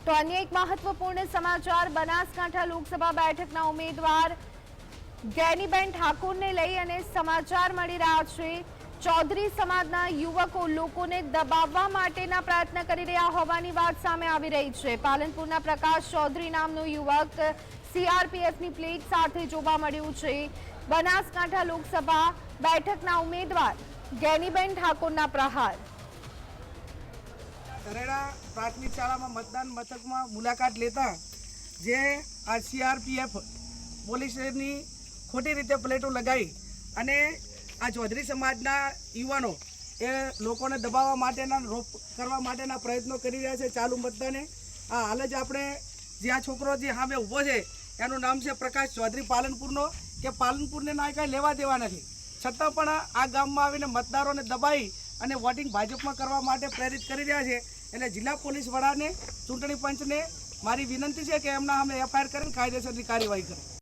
તો અન્ય એક મહત્વપૂર્ણ સમાચાર બનાસકાંઠા લોકસભા બેઠકના ઉમેદવાર ગેનીબેન ઠાકોરને લઈ અને સમાચાર મળી રહ્યા છે। ચૌધરી સમાજના યુવકો લોકોને દબાવવા માટેના પ્રયત્ન કરી રહ્યા હોવાની વાત સામે આવી રહી છે। પાલનપુરના પ્રકાશ ચૌધરી નામનો યુવક સીઆરપીએફની પ્લેટ સાથે જોવા મળ્યું છે। બનાસકાંઠા લોકસભા બેઠકના ઉમેદવાર ગેનીબેન ઠાકોરના પ્રહાર। ધરેડા પ્રાથમિક શાળામાં મતદાન મથકમાં મુલાકાત લેતા જે આ સીઆરપીએફ પોલીસની ખોટી રીતે પ્લેટો લગાવી અને આ ચૌધરી સમાજના યુવાનો એ લોકોને દબાવવા માટેના રોપ કરવા માટેના પ્રયત્નો કરી રહ્યા છે ચાલુ મતદાને। આ હાલ જ આપણે જે આ છોકરો જે સામે ઊભો છે એનું નામ છે પ્રકાશ ચૌધરી પાલનપુરનો, કે પાલનપુરને ના કાંઈ લેવા દેવા નથી, છતાં પણ આ ગામમાં આવીને મતદારોને દબાવી અને વોટિંગ ભાજપમાં કરવા માટે પ્રેરિત કરી રહ્યા છે। એટલે જિલ્લા પોલીસ વડાને, ચૂંટણી પંચને મારી વિનંતી છે કે એમના સામે એફઆઈઆર કરીને કાયદેસરની કાર્યવાહી કરે।